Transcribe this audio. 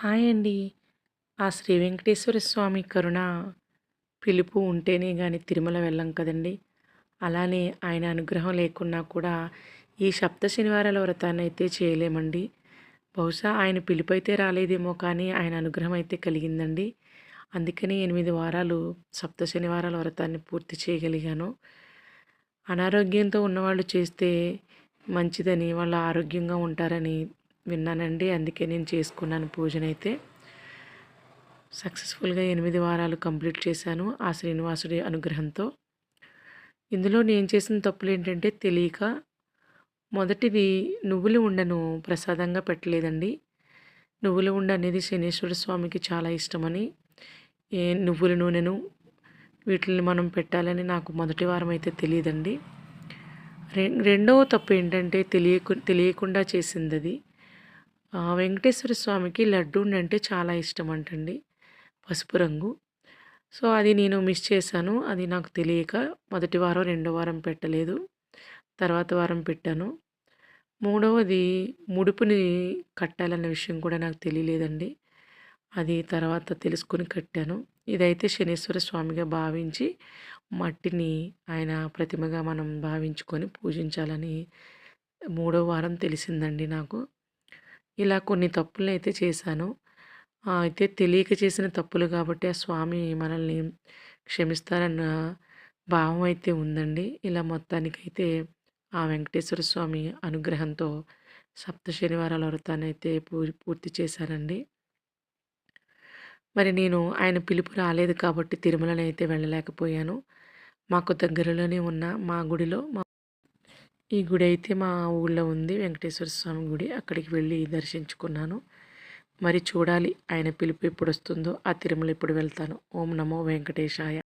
Hi అండి. ఆ శ్రీ వెంకటేశ్వర స్వామి కరుణ పిలుపు ఉంటేనే గాని తిరుమల వెళ్ళం కదండీ! అలానే ఆయన అనుగ్రహం లేకున్నా కూడా ఈ సప్త శనివారాల వ్రతాన్నయితే చేయలేమండి. బహుశా ఆయన పిలుపైతే రాలేదేమో కానీ ఆయన అనుగ్రహం అయితే కలిగిందండి. అందుకని 8 వారాలు సప్త శనివారాల వ్రతాన్ని పూర్తి చేయగలిగాను. అనారోగ్యంతో ఉన్నవాళ్ళు చేస్తే మంచిదని, వాళ్ళు ఆరోగ్యంగా ఉంటారని విన్నానండి. అందుకే నేను చేసుకున్నాను పూజనైతే. సక్సెస్ఫుల్‌గా 8 వారాలు కంప్లీట్ చేశాను ఆ శ్రీనివాసుడి అనుగ్రహంతో. ఇందులో నేను చేసిన తప్పులేంటంటే తెలియక మొదటిది నువ్వుల ఉండను ప్రసాదంగా పెట్టలేదండి. నువ్వుల ఉండ అనేది శనీశ్వర స్వామికి చాలా ఇష్టమని నువ్వుల నూనెను వీటిల్ని మనం పెట్టాలని నాకు మొదటి వారం అయితే తెలీదండి. రెండవ తప్పు ఏంటంటే తెలియకుండా చేసిందది. వెంకటేశ్వర స్వామికి లడ్డూండంటే చాలా ఇష్టమంటండి. పసుపు రంగు. సో, అది నేను మిస్ చేశాను. అది నాకు తెలియక మొదటి వారం, రెండో వారం పెట్టలేదు. తర్వాత వారం పెట్టాను. మూడవది ముడుపుని కట్టాలన్న విషయం కూడా నాకు తెలియలేదండి. అది తర్వాత తెలుసుకొని కట్టాను. ఇదైతే శనీశ్వర స్వామిగా భావించి మట్టిని ఆయన ప్రతిమగా మనం భావించుకొని పూజించాలని మూడో వారం తెలిసిందండి నాకు. ఇలా కొన్ని తప్పులనైతే చేశాను. అయితే తెలియక చేసిన తప్పులు కాబట్టి ఆ స్వామి మనల్ని క్షమిస్తారన్న భావం అయితే ఉందండి. ఇలా మొత్తానికైతే ఆ వెంకటేశ్వర స్వామి అనుగ్రహంతో సప్త శనివారాల వ్రతాన్నయితే పూర్తి చేశానండి. మరి నేను ఆయన పిలుపు రాలేదు కాబట్టి తిరుమలనైతే వెళ్ళలేకపోయాను. మాకు దగ్గరలోనే ఉన్న మా గుడిలో ఈ గుడి అయితే మా ఊళ్ళో ఉంది వెంకటేశ్వర స్వామి గుడి. అక్కడికి వెళ్ళి దర్శించుకున్నాను. మరి చూడాలి ఆయన పిలుపు ఎప్పుడొస్తుందో, ఆ తిరుమల ఎప్పుడు వెళ్తానో. ఓం నమో వెంకటేశాయ.